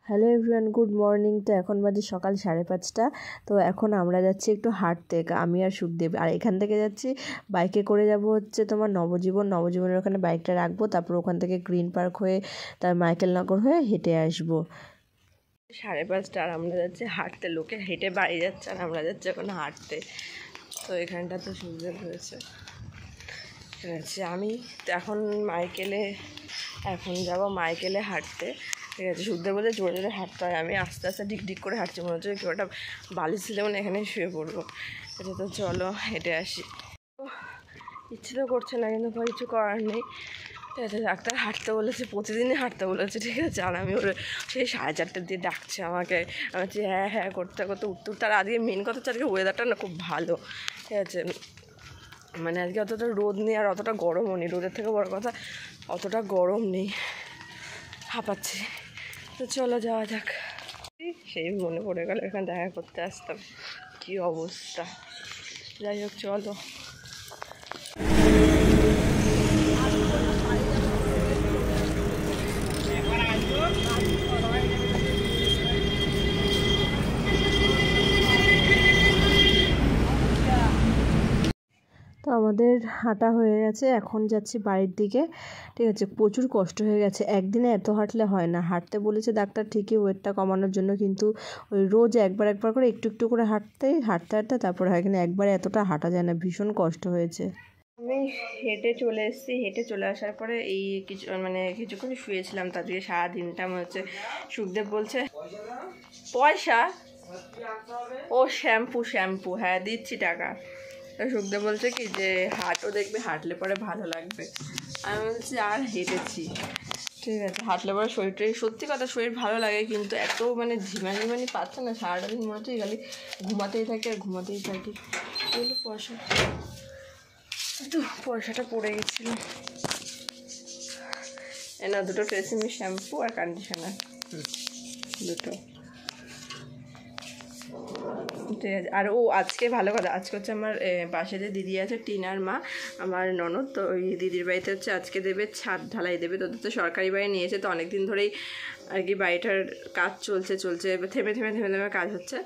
Hello everyone, good morning. তো এখন বাজে সকাল 5:30। তো এখন আমরা যাচ্ছি একটু হাঁটতে, আমি আর সুখদেব। আর এখান থেকে যাচ্ছি বাইকে করে, যাব হচ্ছে তোমার নবজীবনের ওখানে বাইকটা রাখবো, তারপর ওখান থেকে গ্রিন পার্ক হয়ে তার মাইকেলনগর হয়ে হেঁটে আসবো। 5:30 আর আমরা যাচ্ছি হাঁটতে। লোকে হেঁটে বাড়ি যাচ্ছে আর আমরা যাচ্ছি এখন হাঁটতে। তো এখানটা তো সুখদেব হয়েছে, ঠিক আছে। আমি তো এখন যাব মাইকেলে হাঁটতে, ঠিক আছে। সুখদেব বলে জোরে জোরে হাঁটতে হয়, আমি আস্তে আস্তে ডিক করে হাঁটছি, মনে হচ্ছে কেউ একটা বালিশ ছিল মানে এখানে শুয়ে পড়বো। এটা তো চলো হেঁটে আসি। ইচ্ছে তো করছে না, কিন্তু কিছু করার নেই, ঠিক আছে। ডাক্তার হাঁটতে বলেছে, প্রতিদিনই হাঁটতে বলেছে, ঠিক আছে। আর আমি ওর সেই 4:30 দিয়ে ডাকছে আমাকে, আমি হচ্ছে হ্যাঁ করতে করতে উঠতে। তার আজকে মেন কথা হচ্ছে আজকে ওয়েদারটা না খুব ভালো, ঠিক আছে। মানে আজকে অতটা রোদ নেই আর অতটা গরমও নেই, রোদের থেকে বড় কথা অতটা গরম নেই, হাঁপাচ্ছি। তো চলো যাওয়া যাক। সেই মনে পড়ে গেল এখানে দেখা করতে আসতাম, কী অবস্থা। যাই হোক চলো। তো আমাদের হাঁটা হয়ে গেছে, এখন যাচ্ছি বাড়ির দিকে, ঠিক আছে। প্রচুর কষ্ট হয়ে গেছে, একদিনে এত হাঁটলে হয় না। হাঁটতে বলেছে ডাক্তার ঠিকই ওয়েটটা কমানোর জন্য, কিন্তু ওই রোজ একবার করে একটু করে হাঁটতে তারপরে হয়, কিন্তু একবারে এতটা হাঁটা যায় না, ভীষণ কষ্ট হয়েছে। আমি হেঁটে চলে এসেছি, হেঁটে চলে আসার পরে এই কিছুক্ষণ শুয়েছিলাম, তাদেরকে সারাদিনটা মনে হচ্ছে। সুখদেব বলছে পয়সা, ও শ্যাম্পু, হ্যাঁ দিচ্ছি টাকা। সুখদেব বলছে কি যে হাঁটও, দেখবে হাঁটলে পরে ভালো লাগবে। আমি বলছি আর হেঁটেছি, ঠিক আছে। হাঁটলে পরে শরীরটাই, সত্যি কথা শরীর ভালো লাগে, কিন্তু এত ঝিমানি পাচ্ছে না, সারাটা দিন মনে হচ্ছে খালি ঘুমাতেই থাকি। এগুলো পয়সাটা পড়ে গেছিলো। এনা দুটো ট্রেসিমি শ্যাম্পু আর কন্ডিশনার, দুটো, ঠিক আছে। আর আজকে ভালো কথা, আজকে হচ্ছে আমার পাশে যে দিদি আছে টিনার মা, আমার ননদ, তো ওই দিদির বাড়িতে হচ্ছে আজকে দেবে ছাদ ঢালাই দেবে। তো তো সরকারি বাড়ি নিয়েছে, তো অনেক দিন ধরেই আর কি বাড়িটার কাজ চলছে, থেমে কাজ হচ্ছে।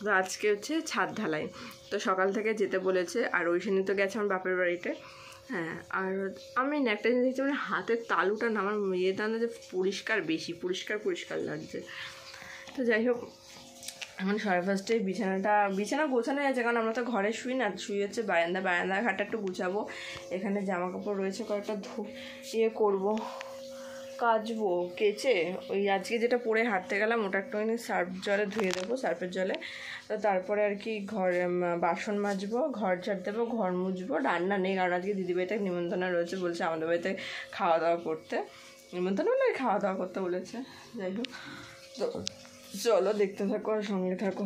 তো আজকে হচ্ছে ছাদ ঢালাই, তো সকাল থেকে যেতে বলেছে। আর ওই দিনই তো গেছে আমার বাপের বাড়িতে। হ্যাঁ, আর আমি একটা জিনিস দেখছি, হাতের তালুটা না আমার দানা যে পরিষ্কার লাগছে। তো যাই হোক, এখন 5:30 বিছানা গোছানো আছে, কারণ আমরা তো ঘরে শুই না, শুই হচ্ছে বারান্দা ঘাটটা একটু গুছাবো। এখানে জামা কাপড় রয়েছে কয়েকটা, করবো, কাচবো, কেচে ওই আজকে যেটা পরে হাঁটতে গেলাম ওটা একটুখানি সার্ফ জলে ধুয়ে দেবো, সার্ফের জলে। তো তারপরে আর কি বাসন মাজবো, ঘর ঝাড় দেবো, ঘর মুছবো। রান্না নেই, কারণ আজকে দিদিবাড়িতে নিমন্ত্রণ রয়েছে, বলছে আমাদের বাড়িতে খাওয়া দাওয়া করতে, খাওয়া দাওয়া করতে বলেছে। যাই হোক, তো চলো দেখতে থাকো আর সঙ্গে থাকো।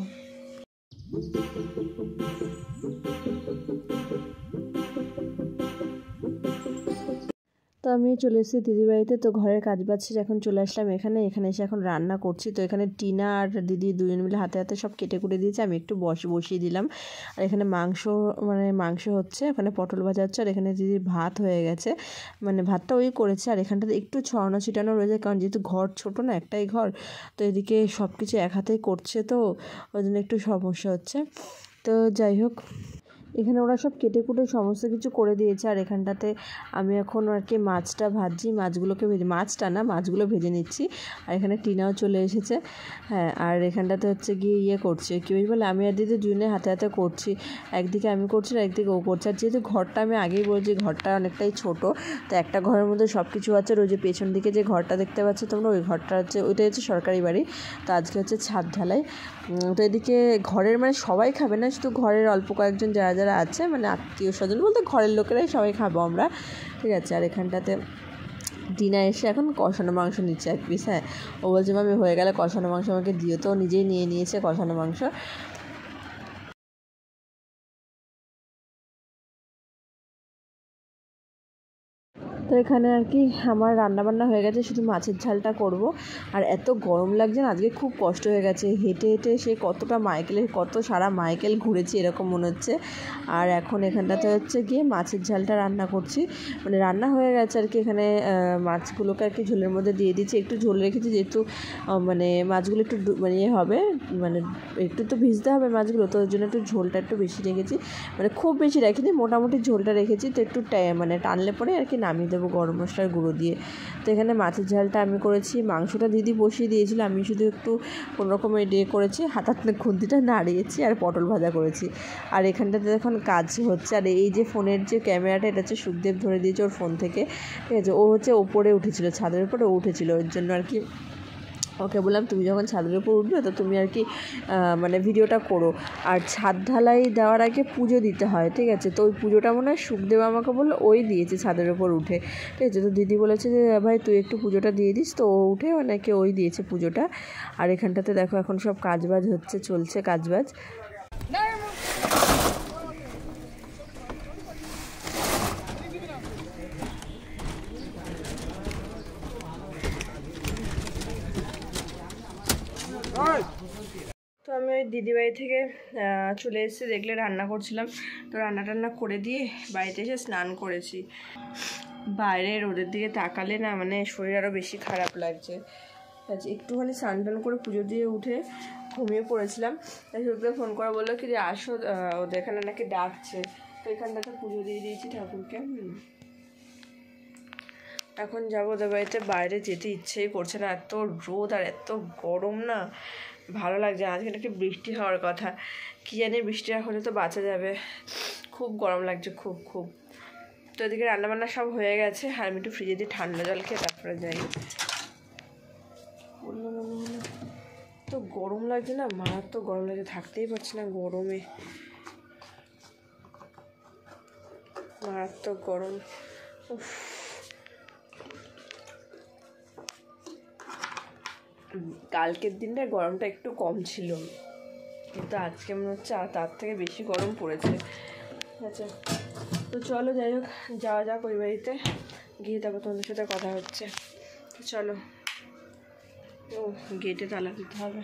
তো আমি চলে এসেছি দিদিবাড়িতে, তো ঘরের কাজ বাজ শেষে এখন চলে আসলাম এখানে এসে এখন রান্না করছি। তো এখানে টিনা আর দিদি দুজন মিলে হাতে সব কেটে দিয়েছে, আমি একটু বসিয়ে দিলাম। আর এখানে মাংস হচ্ছে, ওখানে পটল ভাজা হচ্ছে, আর এখানে দিদির ভাত হয়ে গেছে, ভাতটা ওই করেছে। আর এখানটাতে একটু ছড়ানো ছিটানো রয়েছে, কারণ যেহেতু ঘর ছোট না, একটাই ঘর, তো এদিকে সব কিছু এক হাতেই করছে, তো ওই জন্য একটু সমস্যা হচ্ছে। তো যাই হোক, এখানে ওরা সব কেটে সমস্ত কিছু করে দিয়েছে। আর এখানটাতে আমি এখন আর কি মাছটা ভাজছি, মাছগুলো ভেজে নিচ্ছি। আর এখানে টিনাও চলে এসেছে, হ্যাঁ। আর এখানটাতে হচ্ছে গিয়ে করছে কি বলে, আমি আর দিদি দুজনে হাতে করছি, একদিকে আমি করছি আর একদিকে ও করছে। আর যেহেতু ঘরটা আমি আগেই বলছি ঘরটা অনেকটাই ছোট, তো একটা ঘরের মধ্যে সব কিছু আছে। ওই যে পেছন দিকে যে ঘরটা দেখতে পাচ্ছ তোমরা, ওই ঘরটা হচ্ছে, ওইটা হচ্ছে সরকারি বাড়ি। তো আজকে হচ্ছে ছাদ ঢালাই। তো এদিকে ঘরের সবাই খাবে না, শুধু ঘরের অল্প কয়েকজন যারা আছে, আত্মীয় স্বজন বলতে ঘরের লোকেরাই সবাই খাবো আমরা, ঠিক আছে। আর এখানটাতে টিনা এসে এখন কষানো মাংস নিচ্ছে 1 পিস, হ্যাঁ। ও বলছে আমি হয়ে গেলে কষানো মাংস আমাকে দিও, তো নিজেই নিয়ে নিয়েছে কষানো মাংস। তো এখানে আর কি আমার রান্নাবান্না হয়ে গেছে, শুধু মাছের ঝালটা করব। আর এত গরম লাগছে না, আজকে খুব কষ্ট হয়ে গেছে, হেঁটে হেঁটে সে কতটা সারা মাইকেল ঘুরেছি এরকম মনে হচ্ছে। আর এখন এখানটাতে হচ্ছে গিয়ে মাছের ঝালটা রান্না করছি, মানে রান্না হয়ে গেছে আর কি। এখানে মাছগুলোকে আর কি ঝোলের মধ্যে দিয়ে দিচ্ছি, একটু ঝোল রেখেছি যেহেতু মানে মাছগুলো একটু মানে হবে, মানে একটু তো ভিজতে হবে মাছগুলো, তো ওই জন্য একটু ঝোলটা একটু বেশি রেখেছি, মানে খুব বেশি রাখিনি, মোটামুটি ঝোলটা রেখেছি। তো একটু মানে টানলে পরে আর কি নামিয়ে দেবো গরম মশলার গুঁড়ো দিয়ে। তো এখানে মাছের ঝালটা আমি করেছি, মাংসটা দিদি বসিয়ে দিয়েছিল, আমি শুধু একটু কোনোরকম করেছি, হাতাতে খুন্তিটা নাড়িয়েছি আর পটল ভাজা করেছি। আর এখানটাতে এখন কাজ হচ্ছে। আর এই যে ফোনের যে ক্যামেরাটা, এটা হচ্ছে সুখদেব ধরে দিয়েছে ওর ফোন থেকে, ঠিক আছে। ও হচ্ছে ওপরে উঠেছিল, ছাদের উপরে উঠেছিল, ওর জন্য আর কি ওকে বললাম তুমি যখন ছাদের উপর উঠবে তো তুমি আর কি মানে ভিডিওটা করো। আর ছাদ ঢালাই দেওয়ার আগে পুজো দিতে হয়, ঠিক আছে। তো ওই পুজোটা মনে হয় সুখদেব আমাকে বললো ওই দিয়েছে ছাদের উপর উঠে, ঠিক আছে। তো দিদি বলেছে যে ভাই তুই একটু পুজোটা দিয়ে দিস, তো ও উঠে অনেকে ওই দিয়েছে পুজোটা। আর এখানটাতে দেখো এখন সব কাজবাজ হচ্ছে, চলছে কাজবাজ। তো আমি ওই দিদিবাড়ি থেকে চলে এসেছি, দেখলে রান্না করছিলাম, তো রান্না করে দিয়ে বাড়িতে এসে স্নান করেছি। বাইরে রোদের দিকে তাকালে না মানে শরীর আরও বেশি খারাপ লাগছে। আচ্ছা একটুখানি স্নান টান করে পুজো দিয়ে উঠে ঘুমিয়ে পড়েছিলাম, তাই সত্যি ফোন করে বললো কি যে আসো, ওদের এখানে নাকি ডাকছে। তো এখানটাতে পুজো দিয়ে দিয়েছি ঠাকুরকে। এখন যাবো ওদের বাড়িতে, বাইরে যেতে ইচ্ছেই করছে না, এত রোদ আর এত গরম না, ভালো লাগছে। আজকে একটু বৃষ্টি হওয়ার কথা, কী জানি বৃষ্টি হলে তো বাঁচা যাবে, খুব গরম লাগছে খুব খুব। তো এদিকে রান্নাবান্না সব হয়ে গেছে, আর আমি একটু ফ্রিজে দিয়ে ঠান্ডা জল খেয়ে তারপরে যাই। তো গরম লাগছে না, মারাত্মক গরম লাগছে, থাকতেই পারছি না গরমে, মারাত্মক গরম। কালকের দিনটা গরমটা একটু কম ছিল, কিন্তু আজকে মনে হচ্ছে তার থেকে বেশি গরম পড়েছে, ঠিক আছে। তো চলো যাই হোক, যাওয়া যাক ওই বাড়িতে, গিয়ে তারপর তোমাদের সাথে কথা হচ্ছে। তো চলো, ও গেটে তালা দিতে হবে।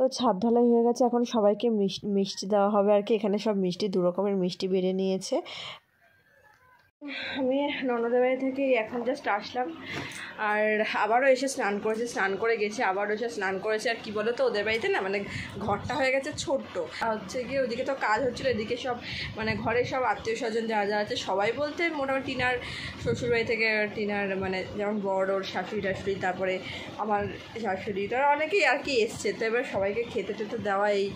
তো ছাদ ঢালাই হয়ে গেছে, এখন সবাইকে মিষ্টি দেওয়া হবে আর কি। এখানে সব মিষ্টি, 2 রকমের মিষ্টি বেড়ে নিয়েছে। আমি ননদের বাড়ি থেকে এখন জাস্ট আসলাম, আর আবারও এসে স্নান করেছে, স্নান করে গেছে, আবারও এসে স্নান করেছে। আর কি বলো তো, ওদের বাড়িতে না মানে ঘরটা হয়ে গেছে ছোট্ট, হচ্ছে গিয়ে ওইদিকে তো কাজ হচ্ছিলো, এদিকে সব মানে ঘরে সব আত্মীয় স্বজন যারা যারা আছে সবাই বলতে মোটামুটি টিনার শ্বশুরবাড়ি থেকে, টিনার মানে যেমন বড় ওর শাশুড়ি টাশুড়ি, তারপরে আমার শাশুড়ি, তারা অনেকেই আর কি এসছে। তো এবার সবাইকে খেতে টেতে দেওয়া এই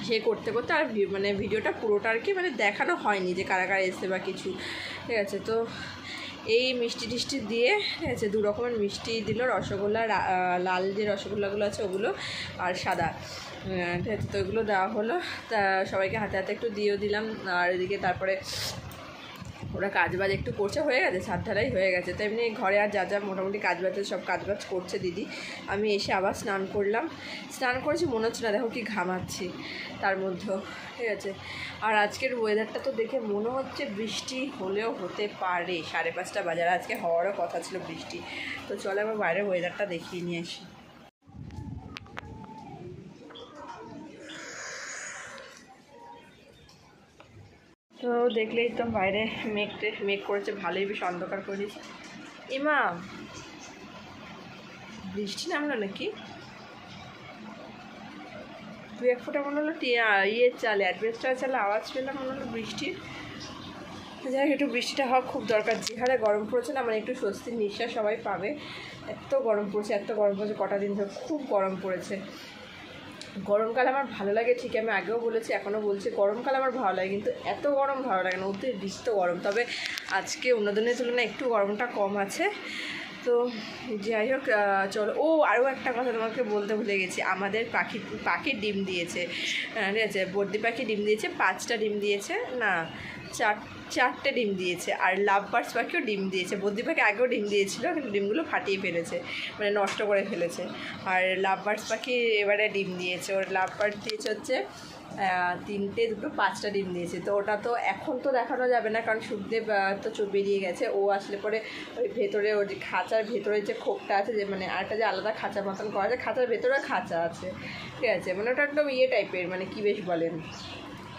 সে করতে করতে আর মানে ভিডিওটা পুরোটা আর কি মানে দেখানো হয়নি যে কারা কারা এসছে বা কিছু, ঠিক আছে। তো এই মিষ্টি টিষ্টি দিয়ে, ঠিক আছে, 2 রকমের মিষ্টি দিল, রসগোল্লা, লাল যে রসগোল্লাগুলো আছে ওগুলো, আর সাদা, ঠিক আছে। তো ওইগুলো দেওয়া হলো, তা সবাইকে হাতে হাতে একটু দিয়েও দিলাম। আর এদিকে তারপরে ওরা কাজবাজ একটু করছে, হয়ে গেছে, ছাদ ঢালাই হয়ে গেছে। তো এমনি ঘরে আর যা যা মোটামুটি কাজবাজ সব কাজবাজ করছে দিদি। আমি এসে আবার স্নান করলাম, স্নান করেছি মনে হচ্ছে না, দেখো কি ঘামাচ্ছি তার মধ্যেও, ঠিক আছে। আর আজকের ওয়েদারটা তো দেখে মনে হচ্ছে বৃষ্টি হলেও হতে পারে, 5:30 বাজার, আজকে হওয়ারও কথা ছিল বৃষ্টি। তো চলো আবার বাইরের ওয়েদারটা দেখিয়ে নিয়ে আসি। তো দেখলেই তো বাইরে মেঘ করেছে, ভালোই বেশ অন্ধকার করে দিয়েছে। ইমা বৃষ্টি নামলো নাকি? 2-1 ফোঁটা মনে হলো চালে অ্যাডভেস্টার চালে আওয়াজ পেলাম, মনে হলো বৃষ্টির। যাই হোক, একটু বৃষ্টিটা হওয়া খুব দরকার, যে হারে গরম পড়েছে না, মানে একটু স্বস্তির নিঃশ্বাস সবাই পাবে। এত গরম পড়েছে, কটা দিন ধরে খুব গরম পড়েছে। গরমকাল আমার ভালো লাগে ঠিক, আমি আগেও বলেছি এখনও বলছি, গরমকাল আমার ভালো লাগে, কিন্তু এত গরম ভালো লাগে না, অতিরিক্ত গরম। তবে আজকে অন্য দিনের তুলনায় একটু গরমটা কম আছে। তো যাই হোক, চলো। আরও একটা কথা তোমাকে বলতে ভুলে গেছি, আমাদের পাখির ডিম দিয়েছে, ঠিক আছে, বদ্রি পাখি ডিম দিয়েছে, 5টা ডিম দিয়েছে, না চারটে ডিম দিয়েছে। আর লাভ বার্ডস পাখিও ডিম দিয়েছে। বদ্রি পাখি আগেও ডিম দিয়েছিল, কিন্তু ডিমগুলো ফাটিয়ে ফেলেছে, মানে নষ্ট করে ফেলেছে। আর লাভ বার্ডস পাখি এবারে ডিম দিয়েছে। ওর লাভ বার্ড দিয়েছে হচ্ছে 3টে, 2টো, 5টা ডিম দিয়েছে। তো ওটা তো এখন তো দেখানো যাবে না, কারণ সুখদেব তো বেরিয়ে গেছে। ও আসলে পরে ওই ভেতরে ওর যে খাঁচার ভেতরে যে খোপটা আছে, যে মানে আরেকটা যে আলাদা খাঁচার মতন করা আছে, খাঁচার ভেতরে খাঁচা আছে, ঠিক আছে, মানে ওটা একদম টাইপের, মানে কী বেশ বলেন।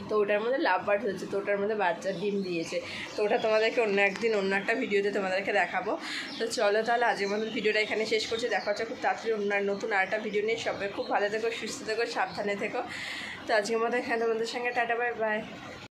তো ওটার মধ্যে লাভ বার্ড হচ্ছে, তো ওটার মধ্যে বাচ্চা ডিম দিয়েছে। তো ওটা তোমাদেরকে অন্য একদিন অন্য একটা ভিডিওতে তোমাদেরকে দেখাবো। তো চলো তাহলে আজকের মতো ভিডিওটা এখানে শেষ করছি। দেখা হচ্ছে খুব তাড়াতাড়ি অন্য নতুন আরেকটা ভিডিও নিয়ে। সবাই খুব ভালো থেকো, সুস্থ থেকো, সাবধানে থেকো। তো আজকের মতো এখানে তোমাদের সঙ্গে টাটা, বাই বাই।